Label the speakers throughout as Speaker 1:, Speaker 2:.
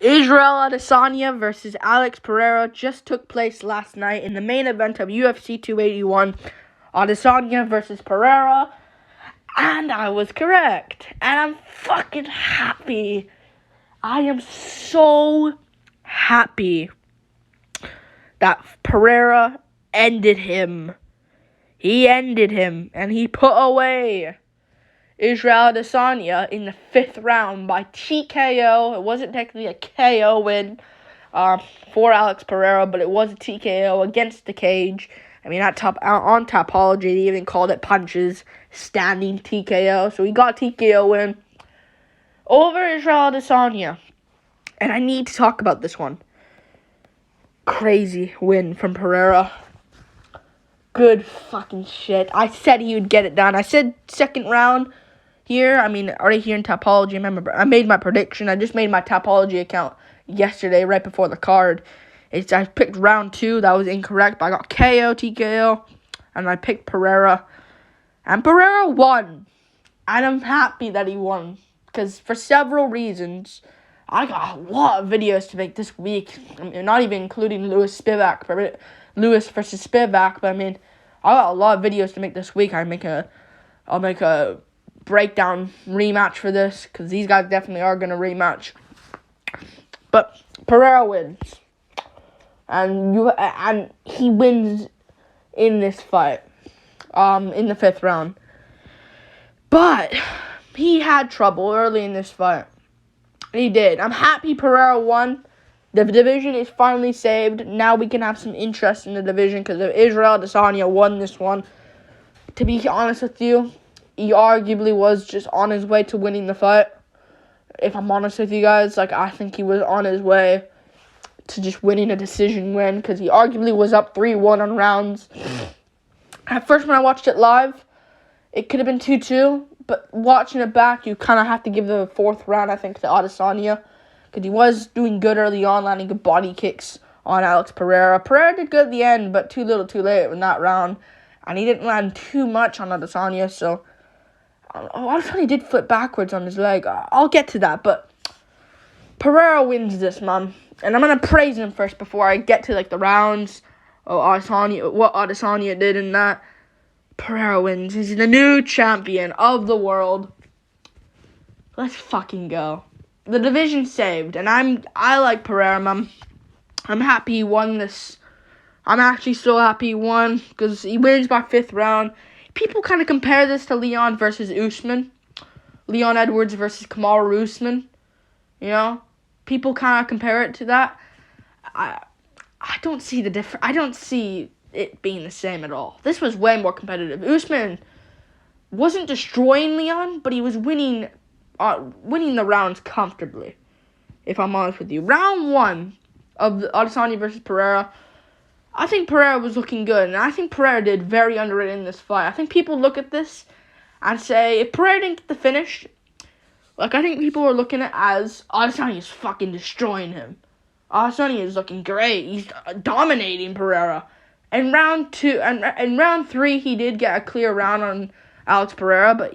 Speaker 1: Israel Adesanya versus Alex Pereira just took place last night in the main event of UFC 281. Adesanya versus Pereira. And I was correct. And I'm fucking happy. I am so happy that Pereira ended him. He ended him. And he put away Israel Adesanya in the 5th round by TKO. It wasn't technically a KO win for Alex Pereira, but it was a TKO against the cage. I mean, on Topology, they even called it punches, standing TKO. So he got TKO win over Israel Adesanya. And I need to talk about this one. Crazy win from Pereira. Good fucking shit. I said he would get it done. I said 2nd round here. I mean, already here in Topology. Remember, I made my prediction. I just made my Topology account yesterday, right before the card. I picked round 2. That was incorrect, but I got KO, TKO, and I picked Pereira. And Pereira won. And I'm happy that he won. Because for several reasons, I got a lot of videos to make this week. I mean, not even including Lewis versus Spivak, but I mean, I got a lot of videos to make this week. I'll make a breakdown rematch for this, because these guys definitely are going to rematch. But Pereira wins. And he wins in this fight, in the 5th round. But he had trouble early in this fight. He did. I'm happy Pereira won. The division is finally saved. Now we can have some interest in the division, because if Israel Adesanya won this one, to be honest with you, he arguably was just on his way to winning the fight. If I'm honest with you guys, I think he was on his way to just winning a decision win, because he arguably was up 3-1 on rounds. At first, when I watched it live, it could have been 2-2, but watching it back, you kind of have to give the 4th round, I think, to Adesanya, because he was doing good early on, landing good body kicks on Alex Pereira. Pereira did good at the end, but too little too late in that round, and he didn't land too much on Adesanya, so Adesanya did flip backwards on his leg. I'll get to that, but Pereira wins this, man. And I'm going to praise him first before I get to, the rounds of what Adesanya did in that. Pereira wins. He's the new champion of the world. Let's fucking go. The division's saved, and I like Pereira, man. I'm happy he won this. I'm actually so happy he won, because he wins by 5th round. People kind of compare this to Leon versus Usman. Leon Edwards versus Kamaru Usman. You know? People kind of compare it to that. I don't see the difference. I don't see it being the same at all. This was way more competitive. Usman wasn't destroying Leon, but he was winning the rounds comfortably, if I'm honest with you. Round 1 of the Adesanya versus Pereira, I think Pereira was looking good, and I think Pereira did very underrated in this fight. I think people look at this and say, if Pereira didn't get the finish, I think people were looking at it as Adesanya is fucking destroying him. Adesanya is looking great. He's dominating Pereira. In round 2, and round 3, he did get a clear round on Alex Pereira,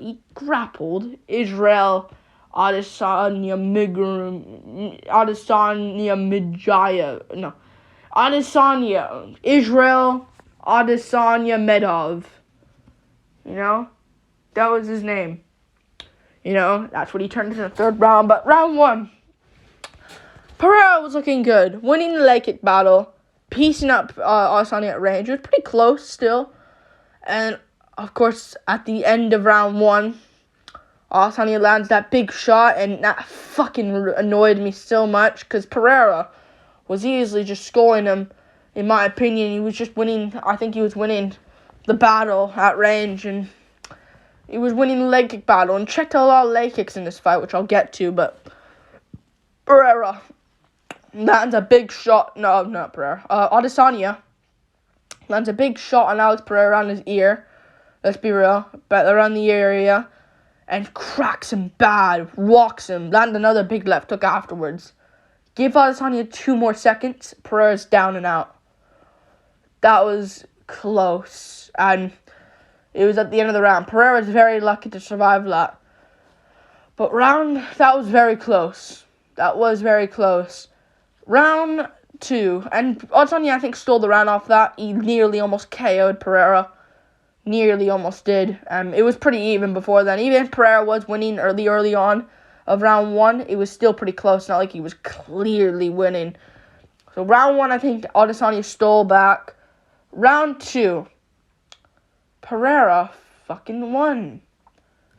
Speaker 1: Israel Adesanya Medov. You know? That was his name. You know, that's what he turned into the 3rd round. But round 1, Pereira was looking good, winning the leg kick battle, piecing up Adesanya at range. It was pretty close still. And, of course, at the end of round 1, Adesanya lands that big shot, and that fucking annoyed me so much, because Pereira was easily just scoring him. In my opinion, he was just winning. I think he was winning the battle at range, and he was winning the leg kick battle, and checked a lot of leg kicks in this fight, which I'll get to, but Pereira lands a big shot. No, not Pereira. Adesanya lands a big shot on Alex Pereira around his ear. Let's be real. But around the ear area. And cracks him bad. Walks him. Land another big left hook afterwards. Give Adesanya 2 more seconds. Pereira's down and out. That was close. And it was at the end of the round. Pereira's very lucky to survive that. But that was very close. That was very close. Round 2. And Adesanya, I think, stole the round off that. He nearly almost KO'd Pereira. Nearly almost did. It was pretty even before then. Even if Pereira was winning early on of round 1, it was still pretty close. Not like he was clearly winning. So round 1, I think Adesanya stole back. Round 2, Pereira fucking won.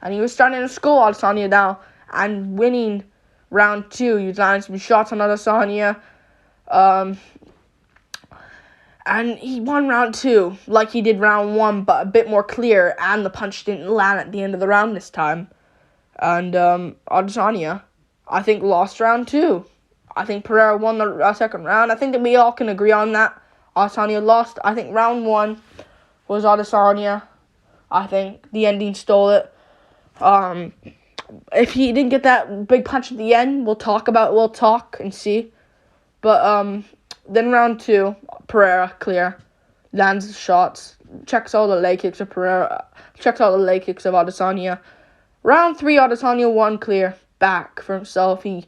Speaker 1: And he was starting to school Adesanya now. And winning round 2, he was landing some shots on Adesanya. And he won round 2 like he did round 1, but a bit more clear. And the punch didn't land at the end of the round this time. And Adesanya, I think, lost round 2. I think Pereira won the second round. I think that we all can agree on that. Adesanya lost. I think round 1 was Adesanya. I think the ending stole it. If he didn't get that big punch at the end, we'll talk and see. But then round 2, Pereira clear, lands the shots, checks all the leg kicks of Pereira, checks all the leg kicks of Adesanya. Round 3, Adesanya won clear, back for himself. He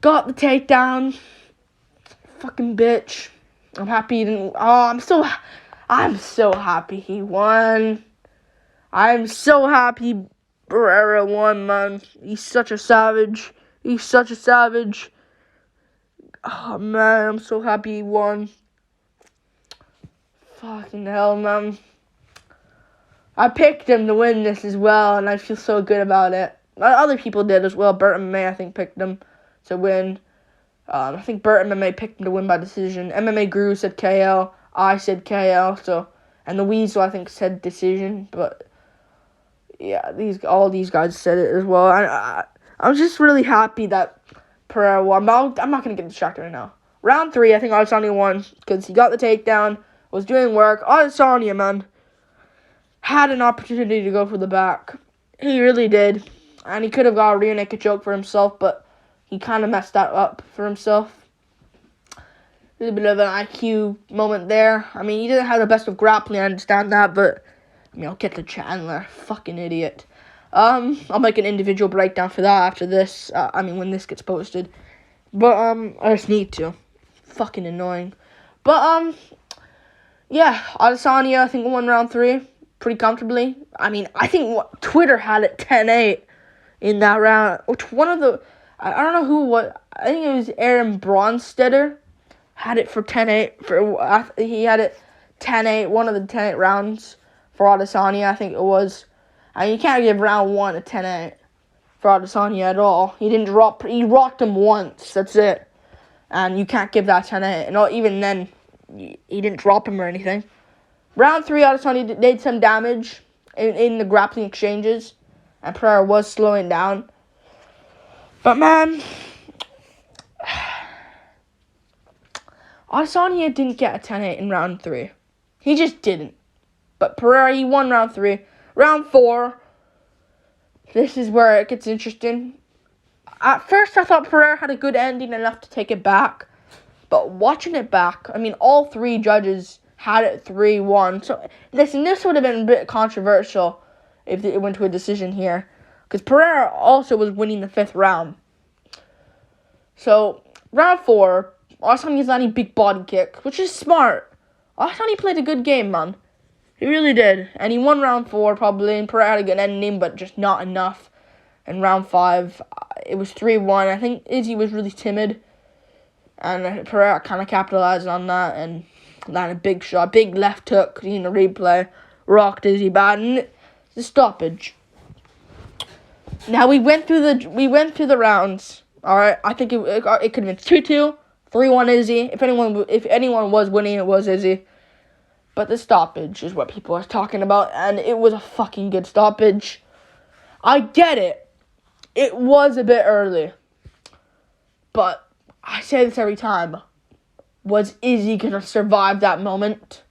Speaker 1: got the takedown. Fucking bitch. I'm happy he didn't. I'm so happy he won. I'm so happy Pereira won, man. He's such a savage. Oh, man, I'm so happy he won. Fucking hell, man. I picked him to win this as well, and I feel so good about it. Other people did as well. Burt MMA, I think, picked him to win. I think Burt MMA picked him to win by decision. MMA Guru said KO. I said KO. And the Weasel, I think, said decision. But yeah, all these guys said it as well. I'm just really happy that Pereira won. But I'm not gonna get distracted right now. Round 3, I think Adesanya won because he got the takedown. Was doing work. Adesanya, man, had an opportunity to go for the back. He really did. And he could have got a rear naked choke for himself, but he kind of messed that up for himself. A little bit of an IQ moment there. I mean, he didn't have the best of grappling, I understand that, but I mean, I'll get to Chandler. Fucking idiot. I'll make an individual breakdown for that after this. When this gets posted. But, I just need to. Fucking annoying. But, yeah, Adesanya, I think, won round 3 pretty comfortably. I mean, I think Twitter had it 10-8 in that round. Which one of the... I don't know who, I think it was Aaron Bronstetter had it for 10-8. He had it 10-8, one of the 10-8 rounds for Adesanya, I think it was. I mean, you can't give round 1 a 10-8 for Adesanya at all. He rocked him once, that's it. And you can't give that 10-8. And even then, he didn't drop him or anything. Round 3, Adesanya did some damage in the grappling exchanges. And Pereira was slowing down. But, man, Adesanya didn't get a 10-8 in round 3. He just didn't. But Pereira, he won round 3. Round 4, this is where it gets interesting. At first, I thought Pereira had a good ending enough to take it back. But watching it back, I mean, all 3 judges had it 3-1. So, listen, this would have been a bit controversial if it went to a decision here. Because Pereira also was winning the 5th round. So, round 4, Adesanya's landing big body kick, which is smart. Adesanya played a good game, man. He really did. And he won round 4, probably. And Pereira had a good ending, but just not enough. And round 5, it was 3-1. I think Izzy was really timid. And Pereira kind of capitalized on that and landed a big shot. Big left hook in the replay. Rocked Izzy bad. And it's a stoppage. Now, we went through the rounds. All right, I think it could have been 2-2, 3-1 Izzy. If anyone was winning, it was Izzy. But the stoppage is what people are talking about, and it was a fucking good stoppage. I get it. It was a bit early. But I say this every time. Was Izzy going to survive that moment?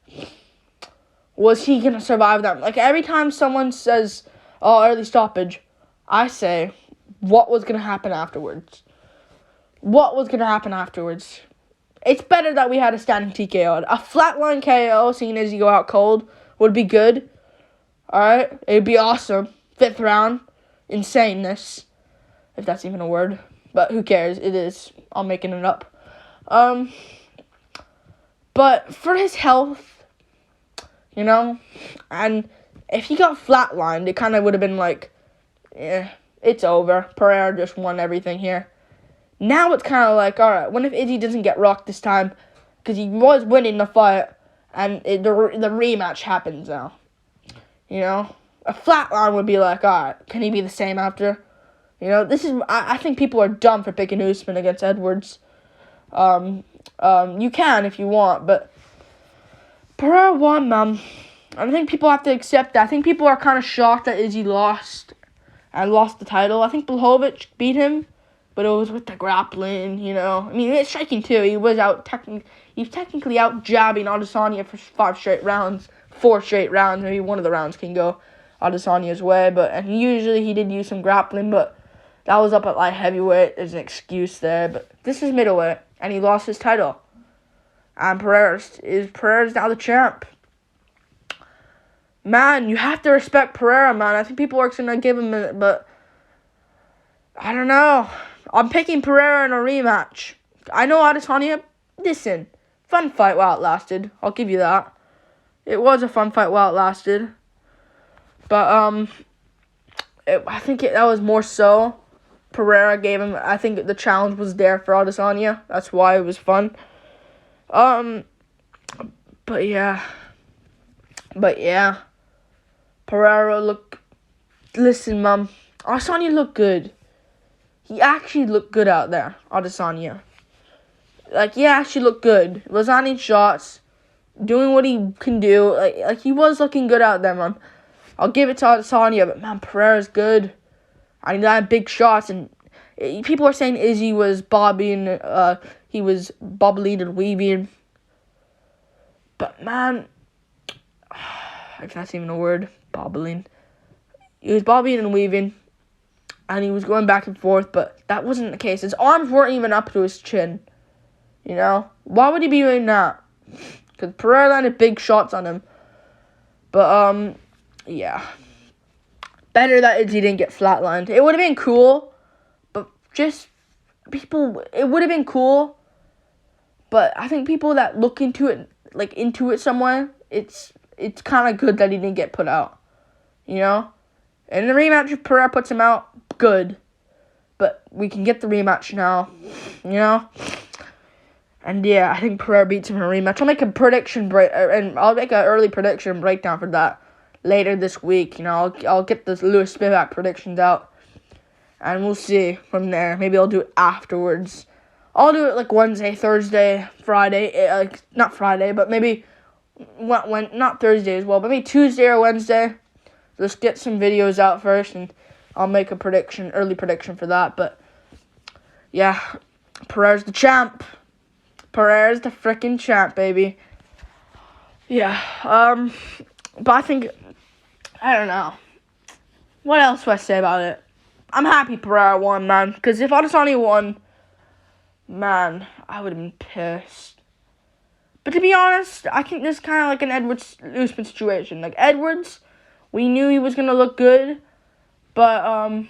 Speaker 1: Was he going to survive that? Like, every time someone says, oh, early stoppage, I say, what was going to happen afterwards? It's better that we had a standing TKO. A flatline KO, seeing Izzy go out cold, would be good. Alright? It'd be awesome. 5th round. Insaneness. If that's even a word. But who cares? It is. I'm making it up. But for his health, you know, and if he got flatlined, it kind of would have been like, it's over. Pereira just won everything here. Now it's kind of like, all right, what if Izzy doesn't get rocked this time? Because he was winning the fight, and the rematch happens now. You know, a flatline would be like, all right, can he be the same after? You know, I think people are dumb for picking Usman against Edwards. You can if you want, but Pereira won, man. I think people have to accept that. I think people are kind of shocked that Izzy lost the title. I think Blachowicz beat him, but it was with the grappling, you know. I mean, it's striking too. He was technically out jabbing Adesanya for 4 straight rounds. Maybe one of the rounds can go Adesanya's way, and usually he did use some grappling, but that was up at light heavyweight. There's an excuse there, but this is middleweight, and he lost his title. And Pereira's now the champ. Man, you have to respect Pereira, man. I think people are going to give him a, but I don't know. I'm picking Pereira in a rematch. I know Adesanya, listen, fun fight while it lasted. I'll give you that. It was a fun fight while it lasted. But, I think that was more so. Pereira gave him, I think the challenge was there for Adesanya. That's why it was fun. But yeah. Pereira listen, Mom. Adesanya looked good. He actually looked good out there, Adesanya. Like, he actually looked good. Was landing shots, doing what he can do. Like he was looking good out there, man. I'll give it to Adesanya, but, man, Pereira's good. I mean, that big shots, and people are saying Izzy was bobbing, he was bubbling and weaving. But, man, if that's even a word, bobbling. He was bobbing and weaving, and he was going back and forth, but that wasn't the case. His arms weren't even up to his chin, you know? Why would he be doing that? Because Pereira landed big shots on him. But, yeah. Better that Izzy didn't get flatlined. It would have been cool, but it would have been cool, but I think people that look into it somewhere, it's kind of good that he didn't get put out, you know? And the rematch, if Pereira puts him out, good. But we can get the rematch now, you know? And yeah, I think Pereira beats him in a rematch. I'll make a prediction and I'll make an early prediction breakdown for that later this week. You know, I'll get the Lewis Spivak predictions out, and we'll see from there. Maybe I'll do it afterwards. I'll do it like Wednesday, Thursday, Friday. Not Friday, but maybe not Thursday as well. But maybe Tuesday or Wednesday. Let's get some videos out first, and I'll make a early prediction for that. But yeah, Pereira's the champ. Pereira's the freaking champ, baby. Yeah. But I think, I don't know. What else do I say about it? I'm happy Pereira won, man. Because if Adesanya won, man, I would have been pissed. But to be honest, I think this is kind of like an Edwards-Usman situation. Like, Edwards, we knew he was going to look good. But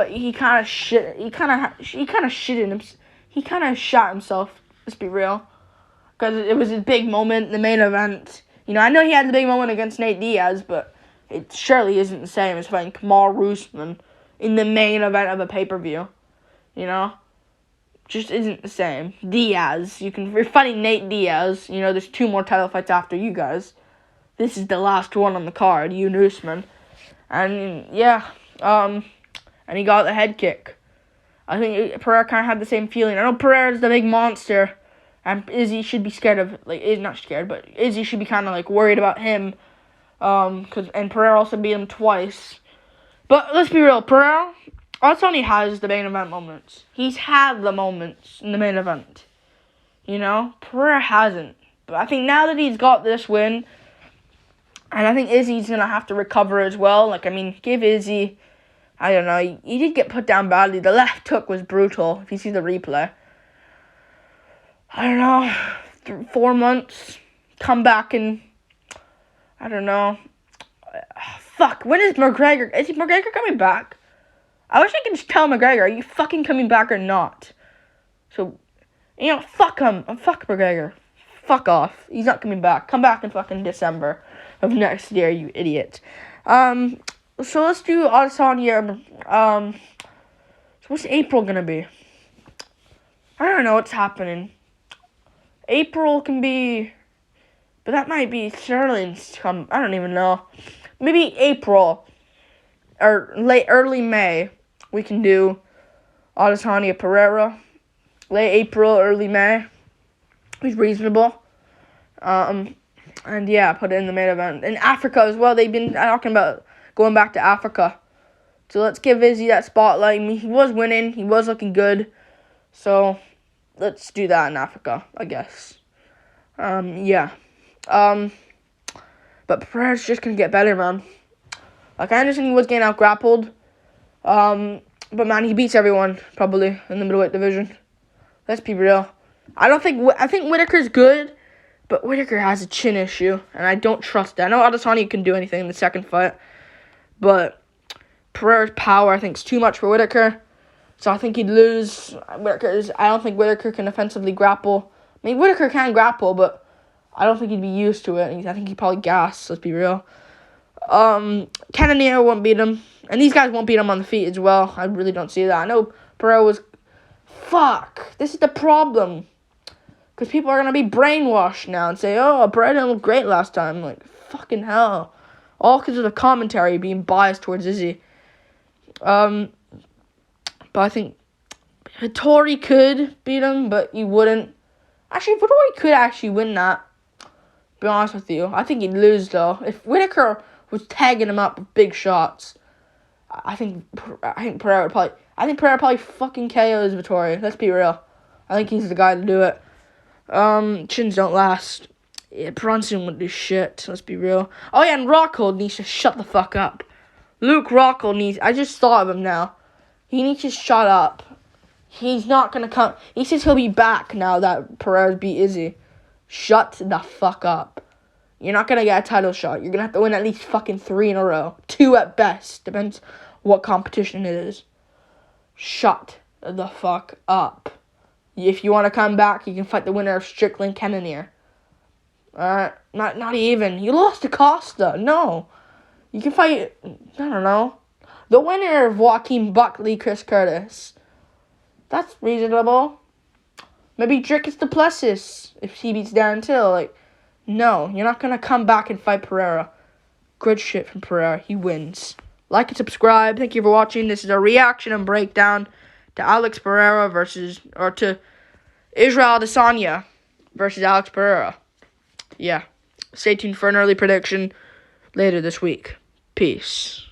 Speaker 1: he kind of shot himself. Let's be real. Because it was his big moment in the main event. You know, I know he had the big moment against Nate Diaz, but it surely isn't the same as fighting Kamaru Usman in the main event of a pay-per-view. You know? Just isn't the same. Diaz. You're fighting Nate Diaz. You know, there's 2 more title fights after you guys. This is the last one on the card, you and Usman. And, yeah. And he got the head kick. I think Pereira kind of had the same feeling. I know Pereira's the big monster, and Izzy should be scared of, not scared, but Izzy should be kind of, worried about him, and Pereira also beat him twice. But let's be real, Pereira, Adesanya has the main event moments. He's had the moments in the main event, you know? Pereira hasn't. But I think now that he's got this win, and I think Izzy's going to have to recover as well. Give Izzy, I don't know, he did get put down badly. The left hook was brutal, if you see the replay. I don't know, 4 months, come back and, I don't know. Fuck, when is McGregor coming back? I wish I could just tell McGregor, are you fucking coming back or not? So, fuck him. Fuck McGregor. Fuck off. He's not coming back. Come back in fucking December of next year, you idiot. So let's do Adesanya. So what's April gonna be? I don't know what's happening. April can be, but that might be Sterling's come. I don't even know. Maybe April or early May we can do Adesanya Pereira. Late April, early May is reasonable. And yeah, put it in the main event. In Africa as well, they've been talking about going back to Africa. So let's give Izzy that spotlight. I mean, he was winning. He was looking good. So let's do that in Africa, I guess. Yeah. But Pereira's just going to get better, man. Like, I understand he was getting out-grappled. But, man, he beats everyone, probably, in the middleweight division. Let's be real. I think Whittaker's good, but Whittaker has a chin issue, and I don't trust that. I know Adesanya can do anything in the second fight, but Pereira's power, I think, is too much for Whittaker. So I think he'd lose. I don't think Whittaker can offensively grapple. I mean, Whittaker can grapple, but I don't think he'd be used to it. I think he'd probably gas, let's be real. Cannonier won't beat him. And these guys won't beat him on the feet as well. I really don't see that. I know Pereira was... Fuck. This is the problem. Because people are going to be brainwashed now and say, oh, Pereira didn't look great last time. Like, fucking hell. All because of the commentary being biased towards Izzy. But I think Hattori could beat him, but he wouldn't. Actually, Hattori could actually win that. Be honest with you. I think he'd lose, though. If Whittaker was tagging him up with big shots, I think Pereira probably fucking KOs Hattori. Let's be real. I think he's the guy to do it. Chins don't last. Yeah, Brunson wouldn't do shit. Let's be real. Oh yeah, and Rockhold needs to shut the fuck up. Luke Rockhold needs... I just thought of him now. He needs to shut up. He's not gonna come... He says he'll be back now that Pereira's beat Izzy. Shut the fuck up. You're not gonna get a title shot. You're gonna have to win at least fucking 3 in a row. 2 at best. Depends what competition it is. Shut the fuck up. If you want to come back, you can fight the winner of Strickland Cannonier. Not even. You lost to Costa. No. You can fight, I don't know, the winner of Joaquin Buckley, Chris Curtis. That's reasonable. Maybe Dricus Duplessis if he beats Darren Till. Like, no, you're not going to come back and fight Pereira. Good shit from Pereira. He wins. Like and subscribe. Thank you for watching. This is a reaction and breakdown to Alex Pereira to Israel Adesanya versus Alex Pereira. Yeah. Stay tuned for an early prediction later this week. Peace.